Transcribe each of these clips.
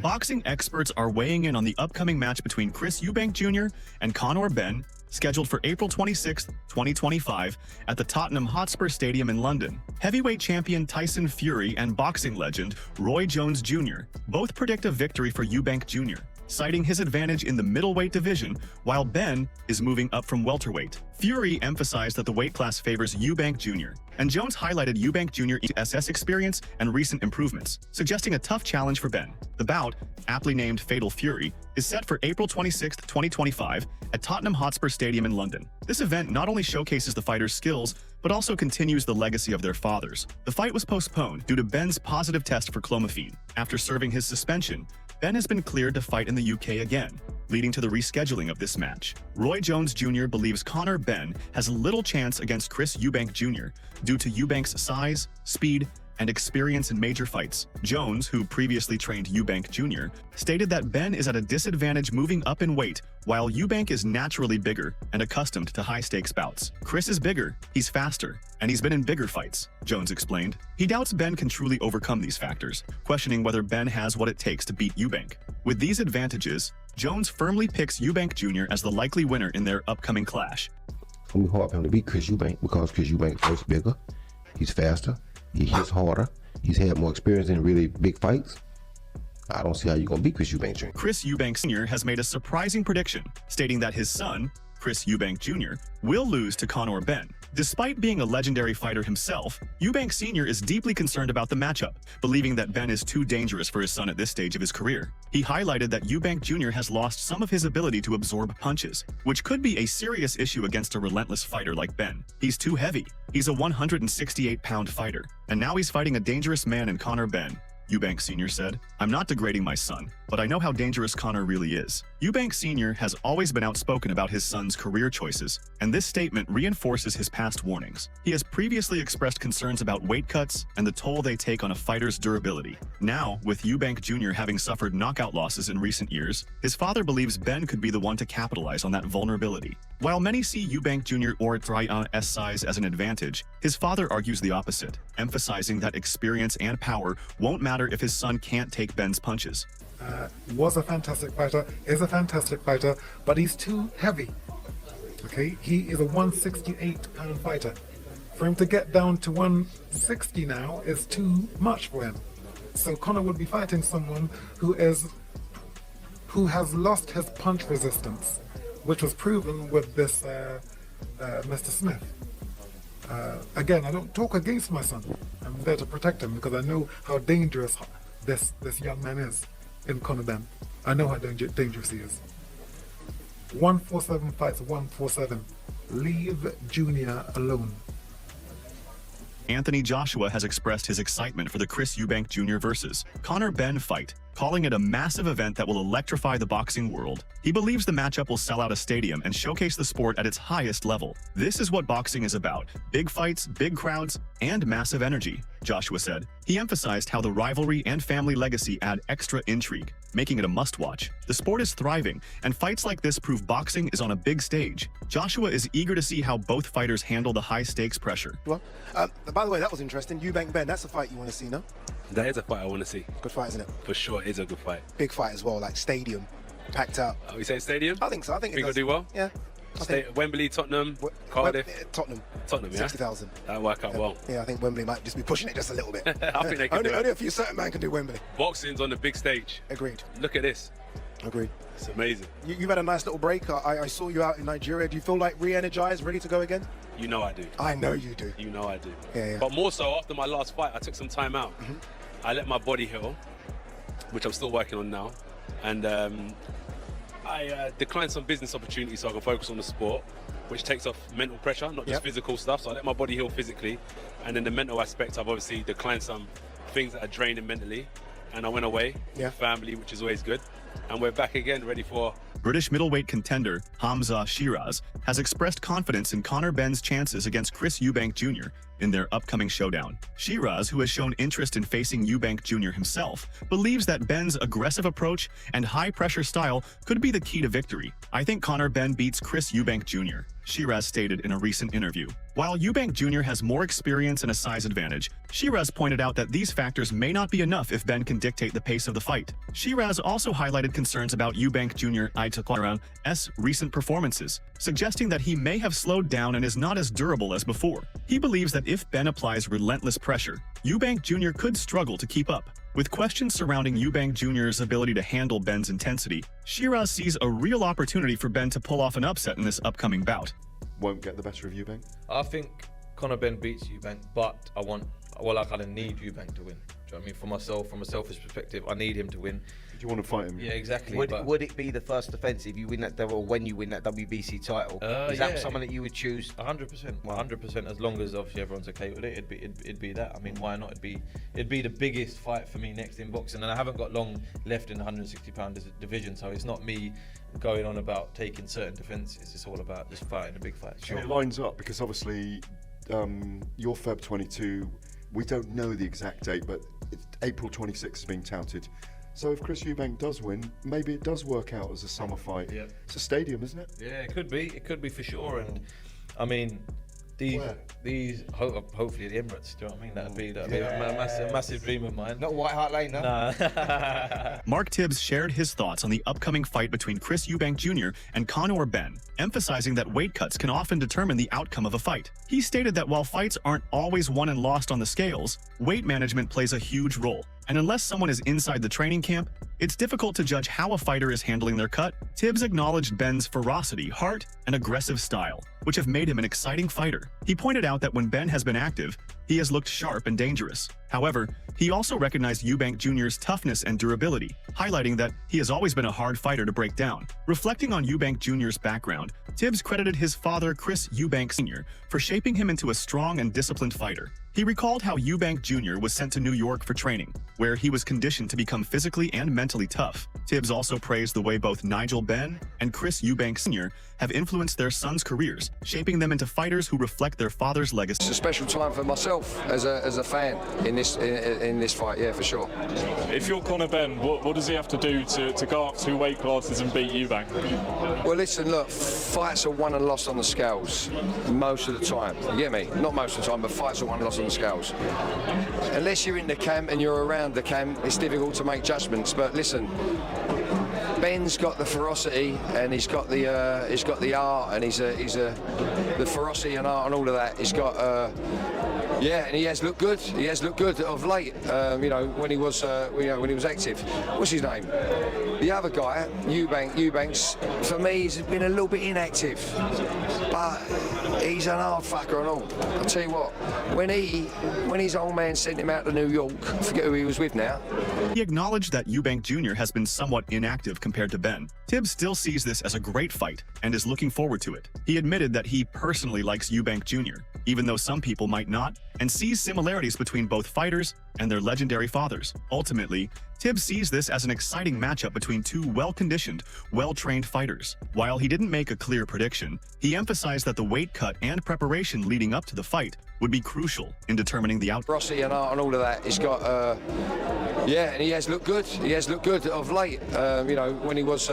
Boxing experts are weighing in on the upcoming match between Chris Eubank Jr. and Conor Benn, scheduled for April 26, 2025, at the Tottenham Hotspur Stadium in London. Heavyweight champion Tyson Fury and boxing legend Roy Jones Jr. both predict a victory for Eubank Jr., citing his advantage in the middleweight division, while Benn is moving up from welterweight. Fury emphasized that the weight class favors Eubank Jr., and Jones highlighted Eubank Jr.'s SS experience and recent improvements, suggesting a tough challenge for Benn. The bout, aptly named Fatal Fury, is set for April 26, 2025, at Tottenham Hotspur Stadium in London. This event not only showcases the fighters' skills, but also continues the legacy of their fathers. The fight was postponed due to Benn's positive test for clomiphene. After serving his suspension, Benn has been cleared to fight in the UK again, leading to the rescheduling of this match. Roy Jones Jr. believes Conor Benn has little chance against Chris Eubank Jr. due to Eubank's size, speed, and experience in major fights. Jones, who previously trained Eubank Jr., stated that Benn is at a disadvantage moving up in weight, while Eubank is naturally bigger and accustomed to high-stakes bouts. Chris is bigger, he's faster, and he's been in bigger fights, Jones explained. He doubts Benn can truly overcome these factors, questioning whether Benn has what it takes to beat Eubank. With these advantages, Jones firmly picks Eubank Jr. as the likely winner in their upcoming clash. It's going to be hard for him to beat Chris Eubank because Chris Eubank is first bigger, he's faster, he hits harder, he's had more experience in really big fights. I don't see how you're going to beat Chris Eubank Jr. Chris Eubank Sr. has made a surprising prediction, stating that his son, Chris Eubank Jr., will lose to Conor Benn. Despite being a legendary fighter himself, Eubank Sr. is deeply concerned about the matchup, believing that Benn is too dangerous for his son at this stage of his career. He highlighted that Eubank Jr. has lost some of his ability to absorb punches, which could be a serious issue against a relentless fighter like Benn. He's too heavy. He's a 168-pound fighter, and now he's fighting a dangerous man in Conor Benn. Eubank Sr. said, "I'm not degrading my son, but I know how dangerous Conor really is." Eubank Sr. has always been outspoken about his son's career choices, and this statement reinforces his past warnings. He has previously expressed concerns about weight cuts and the toll they take on a fighter's durability. Now, with Eubank Jr. having suffered knockout losses in recent years, his father believes Benn could be the one to capitalize on that vulnerability. While many see Eubank Jr. or Trajan's size as an advantage, his father argues the opposite, emphasizing that experience and power won't matter if his son can't take Benn's punches. Was a fantastic fighter, is a fantastic fighter, but he's too heavy. Okay, he is a 168-pound fighter. For him to get down to 160 now is too much for him. So Conor would be fighting someone who has lost his punch resistance, which was proven with this Mr. Smith. Again, I don't talk against my son. I'm there to protect him because I know how dangerous this young man is in Conor Benn. I know how dangerous he is. 147 fights 147. Leave Junior alone. Anthony Joshua has expressed his excitement for the Chris Eubank Jr. versus Conor Benn fight, calling it a massive event that will electrify the boxing world. He believes the matchup will sell out a stadium and showcase the sport at its highest level. "This is what boxing is about: big fights, big crowds, and massive energy," Joshua said. He emphasized how the rivalry and family legacy add extra intrigue, making it a must-watch. The sport is thriving, and fights like this prove boxing is on a big stage. Joshua is eager to see how both fighters handle the high-stakes pressure. Well, by the way, that was interesting. Eubank Benn, that's a fight you want to see, no? That is a fight I want to see. Good fight, isn't it? For sure, it is a good fight. Big fight as well, like stadium, packed out. Are we saying stadium? I think so. I think Think it'll do well? Yeah. Wembley, Tottenham, Cardiff. Tottenham. Tottenham, yeah? 60,000. That'll work out well. Yeah, I think Wembley might just be pushing it just a little bit. I think they can do it. Only a few certain men can do Wembley. Boxing's on the big stage. Agreed. Look at this. Agreed. It's amazing. You've had a nice little break. I saw you out in Nigeria. Do you feel like re-energized, ready to go again? You know I do. I know you do. You know I do. Yeah. But more so, after my last fight, I took some time out. I let my body heal, which I'm still working on now. And I declined some business opportunities so I can focus on the sport, which takes off mental pressure, not just physical stuff. So I let my body heal physically. And then the mental aspect, I've obviously declined some things that are draining mentally. And I went away with family, which is always good. And we're back again, ready for... British middleweight contender Hamza Shiraz has expressed confidence in Conor Benn's chances against Chris Eubank Jr., in their upcoming showdown. Shiraz, who has shown interest in facing Eubank Jr. himself, believes that Benn's aggressive approach and high-pressure style could be the key to victory. "I think Conor Benn beats Chris Eubank Jr.," Shiraz stated in a recent interview. While Eubank Jr. has more experience and a size advantage, Shiraz pointed out that these factors may not be enough if Benn can dictate the pace of the fight. Shiraz also highlighted concerns about Eubank Jr.'s recent performances, suggesting that he may have slowed down and is not as durable as before. He believes that if Benn applies relentless pressure, Eubank Jr. could struggle to keep up. With questions surrounding Eubank Jr.'s ability to handle Benn's intensity, Shiraz sees a real opportunity for Benn to pull off an upset in this upcoming bout. Won't get the better of Eubank? I think Conor Benn beats Eubank, but I kind of need Eubank to win. Do you know what I mean? For myself, from a selfish perspective, I need him to win. Do you want to fight him? Yeah, exactly. Would it be the first defence if you win that, or when you win that WBC title? Is that someone that you would choose? 100%, 100%. As long as obviously everyone's okay with it, it'd be that. I mean, why not? It'd be the biggest fight for me next in boxing, and I haven't got long left in the 160-pound division, so it's not me going on about taking certain defences. It's all about just fighting a big fight. Sure. It lines up because obviously your Feb 22. We don't know the exact date, but April 26 is being touted. So if Chris Eubank does win, maybe it does work out as a summer fight. Yeah. It's a stadium, isn't it? Yeah, it could be. It could be for sure. And I mean, hopefully the Emirates. Do you know what I mean? That'd be a massive dream of mine. Not White Hart Lane, no. Nah. Mark Tibbs shared his thoughts on the upcoming fight between Chris Eubank Jr. and Conor Benn, emphasizing that weight cuts can often determine the outcome of a fight. He stated that while fights aren't always won and lost on the scales, weight management plays a huge role. And unless someone is inside the training camp, it's difficult to judge how a fighter is handling their cut. Tibbs acknowledged Benn's ferocity, heart, and aggressive style, which have made him an exciting fighter. He pointed out that when Benn has been active, he has looked sharp and dangerous. However, he also recognized Eubank Jr.'s toughness and durability, highlighting that he has always been a hard fighter to break down. Reflecting on Eubank Jr.'s background, Tibbs credited his father, Chris Eubank Sr., for shaping him into a strong and disciplined fighter. He recalled how Eubank Jr. was sent to New York for training, where he was conditioned to become physically and mentally tough. Tibbs also praised the way both Nigel Benn and Chris Eubank Sr. have influenced their sons' careers, shaping them into fighters who reflect their father's legacy. It's a special time for myself as a fan in this fight, yeah, for sure. If you're Conor Benn, what does he have to do to go up 2 weight classes and beat Eubank? Well, listen, look, fights are won and lost on the scales most of the time. You get me? Not most of the time, but fights are won and lost on the scales. Unless you're in the camp and you're around the camp, it's difficult to make judgments. But listen, Ben's got the ferocity and he's got the art and the ferocity and art and all of that. He's got yeah, and he has looked good. He has looked good of late. You know, when he was active. What's his name? The other guy, Eubanks. For me, he's been a little bit inactive, but he's an hard fucker and all. I'll tell you what. When his old man sent him out to New York, I forget who he was with now. He acknowledged that Eubank Jr. has been somewhat inactive compared to Benn. Tibbs still sees this as a great fight and is looking forward to it. He admitted that he personally likes Eubank Jr., even though some people might not, and sees similarities between both fighters and their legendary fathers. Ultimately, Tibbs sees this as an exciting matchup between two well-conditioned, well-trained fighters. While he didn't make a clear prediction, he emphasized that the weight cut and preparation leading up to the fight would be crucial in determining the outcome. Rossi and art and all of that. He's got, yeah, and he has looked good. He has looked good of late. You know, when he was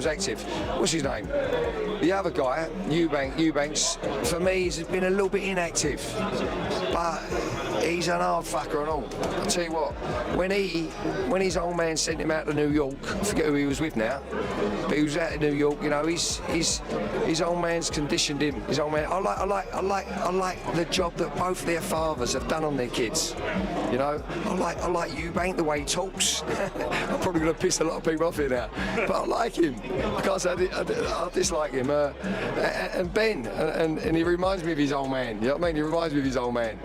active. What's his name? The other guy, Eubanks. For me, he's been a little bit inactive, but he's an hard fucker and all. I'll tell you what. When his old man sent him out to New York, I forget who he was with now, but he was out in New York. You know, his old man's conditioned him. His old man. I like the job that both their fathers have done on their kids. You know, I like Eubank, the way he talks. I'm probably going to piss a lot of people off here now, but I like him. I can't say I dislike him. And Benn, and he reminds me of his old man. You know what I mean? He reminds me of his old man.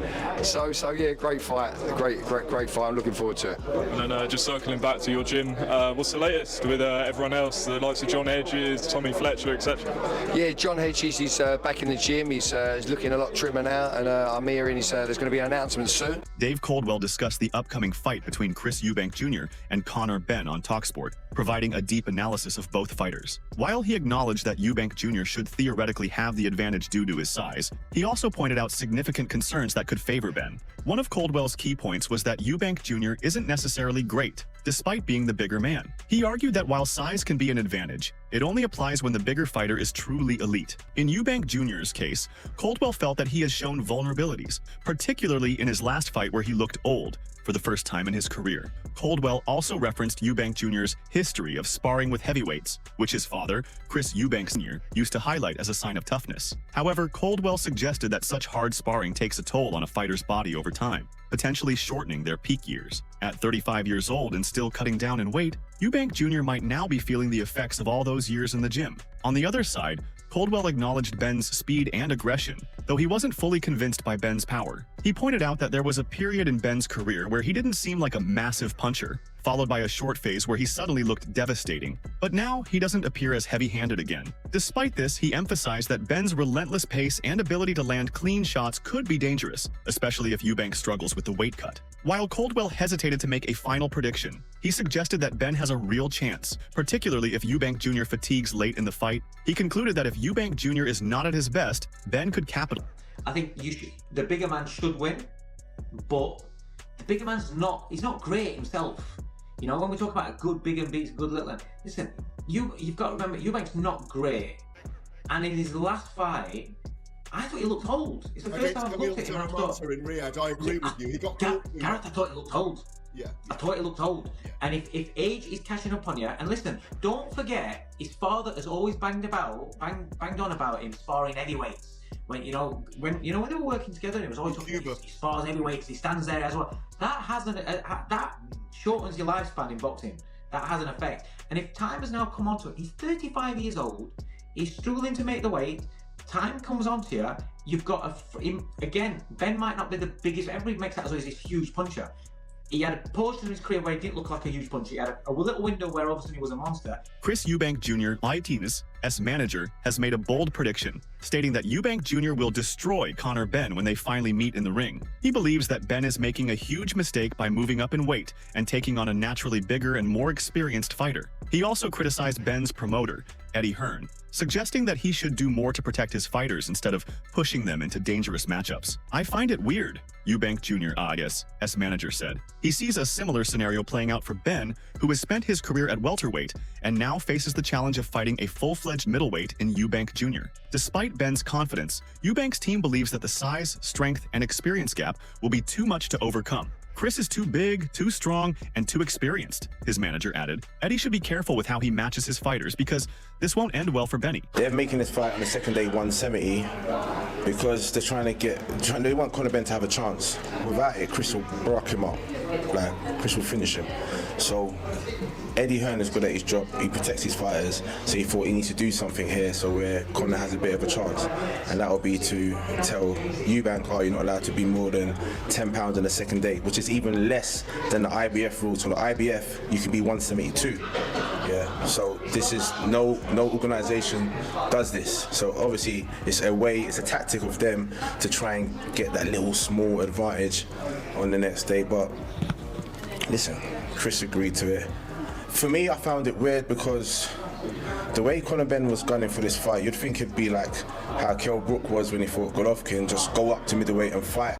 So yeah, great fight, great fight. I'm looking forward to it. And then just circling back to your gym, what's the latest with everyone else, the likes of John Hedges, Tommy Fletcher, etc.? Yeah, John Hedges, he's back in the gym. He's looking a lot trimmer now, and I'm hearing there's going to be an announcement soon. Dave Coldwell Caldwell discussed the upcoming fight between Chris Eubank Jr. and Conor Benn on TalkSport, providing a deep analysis of both fighters. While he acknowledged that Eubank Jr. should theoretically have the advantage due to his size, he also pointed out significant concerns that could favor Benn. One of Caldwell's key points was that Eubank Jr. isn't necessarily great, despite being the bigger man. He argued that while size can be an advantage, it only applies when the bigger fighter is truly elite. In Eubank Jr.'s case, Caldwell felt that he has shown vulnerabilities, particularly in his last fight where he looked old for the first time in his career. Caldwell also referenced Eubank Jr.'s history of sparring with heavyweights, which his father, Chris Eubank Sr., used to highlight as a sign of toughness. However, Caldwell suggested that such hard sparring takes a toll on a fighter's body over time, potentially shortening their peak years. At 35 years old and still cutting down in weight, Eubank Jr. might now be feeling the effects of all those years in the gym. On the other side, Caldwell acknowledged Benn's speed and aggression, though he wasn't fully convinced by Benn's power. He pointed out that there was a period in Benn's career where he didn't seem like a massive puncher, followed by a short phase where he suddenly looked devastating. But now, he doesn't appear as heavy-handed again. Despite this, he emphasized that Benn's relentless pace and ability to land clean shots could be dangerous, especially if Eubank struggles with the weight cut. While Caldwell hesitated to make a final prediction, he suggested that Benn has a real chance, particularly if Eubank Jr. fatigues late in the fight. He concluded that if Eubank Jr. is not at his best, Benn could capitalize. I think the bigger man should win, but the bigger man's he's not great himself. You know, when we talk about a good big and beats good little, listen, you've got to remember, Eubank's not great. And in his last fight, I thought he looked old. It's the first time I've looked at him and I thought... in Riyadh, I agree with you. He got Gareth, I thought he looked old. Yeah. I thought he looked old. Yeah. And if age is catching up on you, and listen, don't forget, his father has always banged on about him sparring heavyweights. When they were working together, it was always talking, he spars heavyweights, he stands there as well. That that shortens your lifespan in boxing. That has an effect. And if time has now come onto it, he's 35 years old, he's struggling to make the weight, time comes onto you, you've got again, Benn might not be the biggest, everybody makes that as always this huge puncher. He had a portion of his career where he didn't look like a huge puncher. He had a little window where all of a sudden he was a monster. Chris Eubank Jr., IT's manager, has made a bold prediction, stating that Eubank Jr. will destroy Conor Benn when they finally meet in the ring. He believes that Benn is making a huge mistake by moving up in weight and taking on a naturally bigger and more experienced fighter. He also criticized Benn's promoter, Eddie Hearn, suggesting that he should do more to protect his fighters instead of pushing them into dangerous matchups. "I find it weird," Eubank Jr. manager said. He sees a similar scenario playing out for Benn, who has spent his career at welterweight and now faces the challenge of fighting a full-fledged middleweight in Eubank Jr. Despite Benn's confidence, Eubank's team believes that the size, strength, and experience gap will be too much to overcome. "Chris is too big, too strong, and too experienced," his manager added. Eddie should be careful with how he matches his fighters because this won't end well for Benny. They're making this fight on the second day 170 because they want Conor Benn to have a chance. Without it, Chris will rock him up. Chris will finish him. So Eddie Hearn is good at his job. He protects his fighters, so he thought he needs to do something here so where Conor has a bit of a chance, and that will be to tell Eubank, you're not allowed to be more than 10 pounds on the second day, which is even less than the IBF rules. So the IBF, you can be 172. Yeah. So this is no organisation does this. So obviously it's a tactic of them to try and get that little small advantage on the next day. But listen, Chris agreed to it. For me, I found it weird because the way Conor Benn was gunning for this fight, you'd think it'd be like how Kell Brook was when he fought Golovkin, just go up to middleweight and fight.